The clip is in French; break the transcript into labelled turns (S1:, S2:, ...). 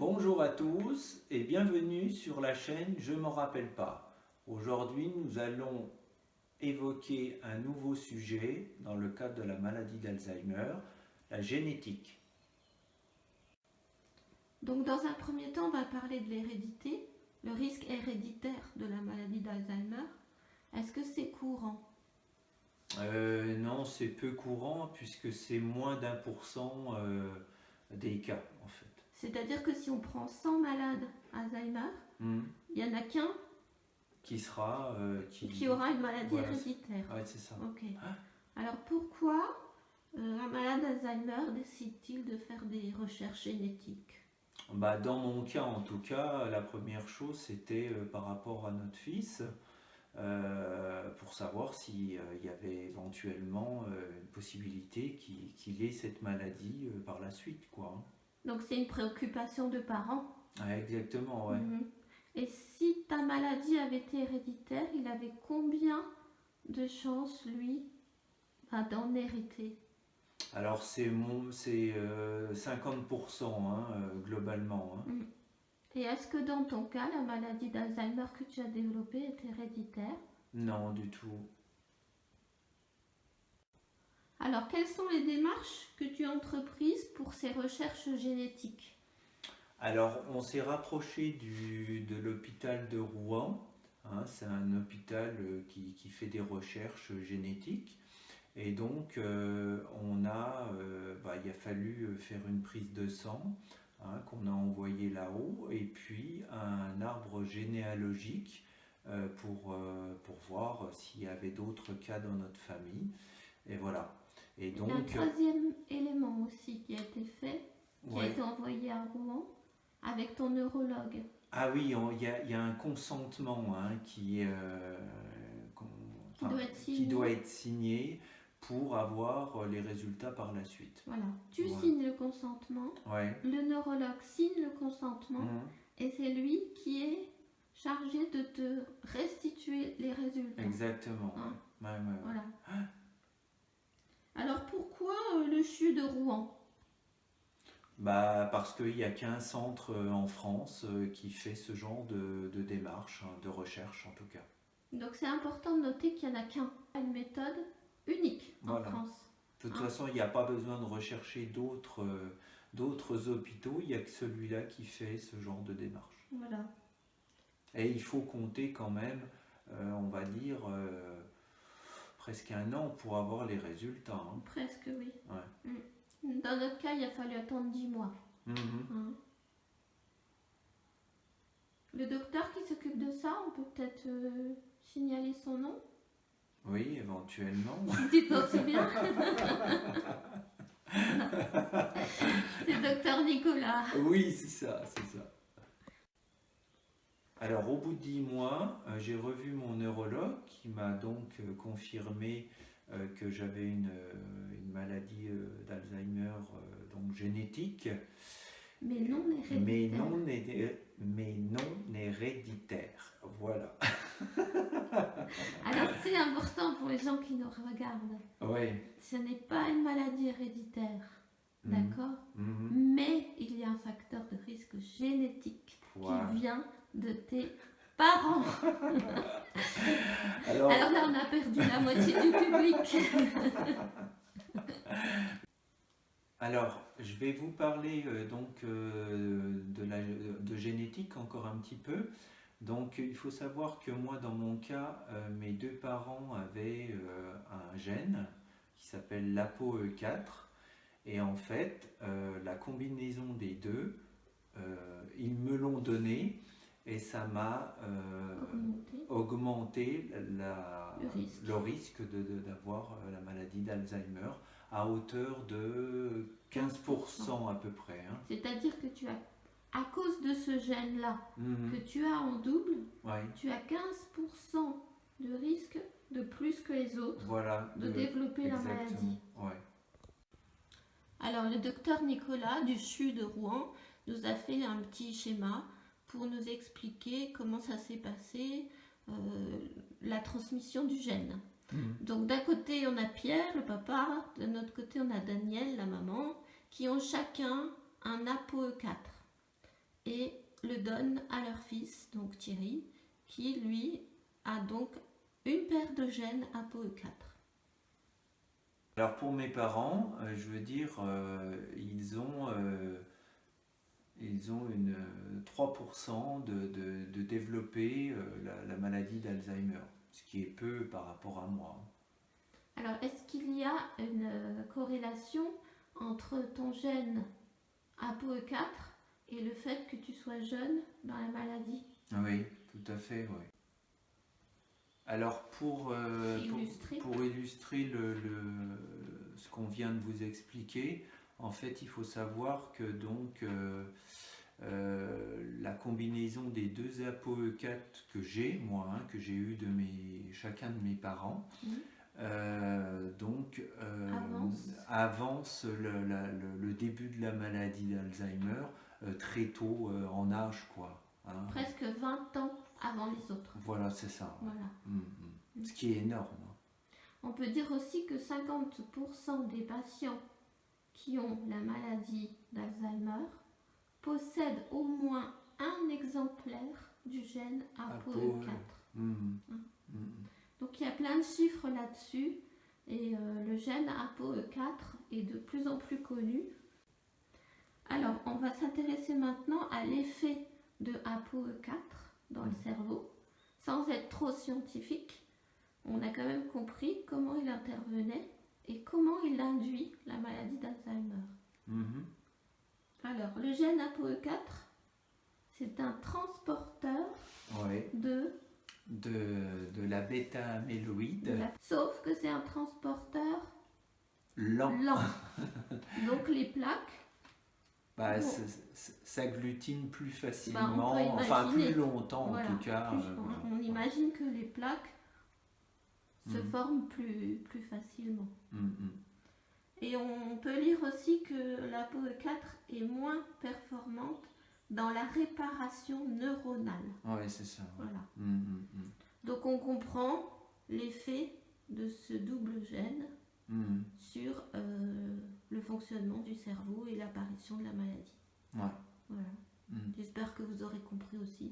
S1: Bonjour à tous et bienvenue sur la chaîne Je m'en rappelle pas. Aujourd'hui, nous allons évoquer un nouveau sujet dans le cadre de la maladie d'Alzheimer, la génétique.
S2: Donc dans un premier temps, on va parler de l'hérédité, le risque héréditaire de la maladie d'Alzheimer. Est-ce que c'est courant?
S1: Non, c'est peu courant puisque c'est moins d'1% des cas en fait.
S2: C'est-à-dire que si on prend 100 malades Alzheimer, il n'y en a qu'un
S1: qui
S2: aura une maladie
S1: voilà,
S2: héréditaire.
S1: Ouais, c'est ça.
S2: Ok. Alors pourquoi un malade Alzheimer décide-t-il de faire des recherches génétiques?
S1: Dans mon cas, en tout cas, la première chose, c'était par rapport à notre fils, pour savoir s'il y avait éventuellement une possibilité qu'il ait cette maladie par la suite, quoi.
S2: Donc c'est une préoccupation de parents.
S1: Ouais, exactement, ouais.
S2: Et si ta maladie avait été héréditaire, il avait combien de chances, lui, d'en hériter?
S1: Alors c'est 50% globalement.
S2: Et est-ce que dans ton cas, la maladie d'Alzheimer que tu as développée est héréditaire?
S1: Non, du tout.
S2: Alors, quelles sont les démarches que tu as entreprises pour ces recherches génétiques?
S1: Alors, on s'est rapproché de l'hôpital de Rouen. C'est un hôpital qui fait des recherches génétiques. Et donc, il a fallu faire une prise de sang qu'on a envoyé là-haut, et puis un arbre généalogique pour voir s'il y avait d'autres cas dans notre famille. Et voilà. Et donc,
S2: il y a un troisième élément aussi qui a été fait, qui
S1: ouais.
S2: a été envoyé à Rouen avec ton neurologue.
S1: Ah oui, il y a un consentement qui doit être signé pour avoir les résultats par la suite.
S2: Voilà, tu signes le consentement, le neurologue signe le consentement, et c'est lui qui est chargé de te restituer les résultats.
S1: Exactement.
S2: Voilà. Alors pourquoi le CHU de Rouen?
S1: Parce qu'il n'y a qu'un centre en France qui fait ce genre de démarche, de recherche en tout cas.
S2: Donc c'est important de noter qu'il n'y en a qu'un. Une méthode unique en France.
S1: De toute façon, il n'y a pas besoin de rechercher d'autres hôpitaux, il n'y a que celui-là qui fait ce genre de démarche.
S2: Voilà.
S1: Et il faut compter quand même, on va dire, presque un an pour avoir les résultats.
S2: Presque, oui.
S1: Ouais.
S2: Dans notre cas, il a fallu attendre 10 mois. Le docteur qui s'occupe de ça, on peut peut-être signaler son nom?
S1: Oui, éventuellement.
S2: Si tu t'en souviens. C'est docteur Nicolas.
S1: Oui, c'est ça. Alors, au bout de 10 mois, j'ai revu mon neurologue qui m'a donc confirmé que j'avais une maladie d'Alzheimer donc génétique.
S2: Mais non héréditaire.
S1: Mais non héréditaire. Voilà.
S2: Alors, c'est important pour les gens qui nous regardent.
S1: Oui.
S2: Ce n'est pas une maladie héréditaire. D'accord? Mais il y a un facteur de risque génétique qui vient de tes parents. Alors là, on a perdu la moitié du public.
S1: Alors, je vais vous parler de génétique encore un petit peu. Donc, il faut savoir que moi, dans mon cas, mes deux parents avaient un gène qui s'appelle l'ApoE4. Et en fait, la combinaison des deux, ils me l'ont donné et ça m'a augmenté le risque d'avoir la maladie d'Alzheimer à hauteur de 15% à peu près.
S2: C'est-à-dire que tu as, à cause de ce gène-là, que tu as en double, tu as 15% de risque de plus que les autres de développer la maladie. Alors le docteur Nicolas du CHU de Rouen nous a fait un petit schéma pour nous expliquer comment ça s'est passé, la transmission du gène. Donc d'un côté on a Pierre, le papa, de notre côté on a Daniel, la maman, qui ont chacun un ApoE4. et le donnent à leur fils, donc Thierry, qui lui a donc une paire de gènes ApoE4.
S1: Alors pour mes parents, je veux dire, ils ont une 3% de développer la maladie d'Alzheimer, ce qui est peu par rapport à moi.
S2: Alors, est-ce qu'il y a une corrélation entre ton gène ApoE4 et le fait que tu sois jeune dans la maladie?
S1: Oui, tout à fait, oui. Alors pour illustrer ce qu'on vient de vous expliquer, en fait il faut savoir que donc la combinaison des deux ApoE4 que j'ai, moi, que j'ai eu de chacun de mes parents, avance le début de la maladie d'Alzheimer très tôt en âge, quoi. Hein.
S2: Presque 20 ans avant les autres.
S1: Voilà, c'est ça.
S2: Voilà.
S1: Ce qui est énorme.
S2: On peut dire aussi que 50% des patients qui ont la maladie d'Alzheimer possèdent au moins un exemplaire du gène ApoE4. Donc il y a plein de chiffres là-dessus et le gène ApoE4 est de plus en plus connu. Alors on va s'intéresser maintenant à l'effet de ApoE4 dans le cerveau. Sans être trop scientifique, on a quand même compris comment il intervenait et comment il induit la maladie d'Alzheimer. Alors le gène ApoE4, c'est un transporteur
S1: de la bêta-amyloïde.
S2: Sauf que c'est un transporteur
S1: lent.
S2: Donc les plaques
S1: s'agglutinent plus facilement, plus longtemps en tout cas.
S2: On imagine que les plaques se forment plus facilement. Et on peut lire aussi que l'ApoE4 est moins performante dans la réparation neuronale.
S1: Oui, c'est ça.
S2: Voilà. Donc on comprend l'effet de ce double gène sur le fonctionnement du cerveau et l'apparition de la maladie. Voilà. J'espère que vous aurez compris aussi.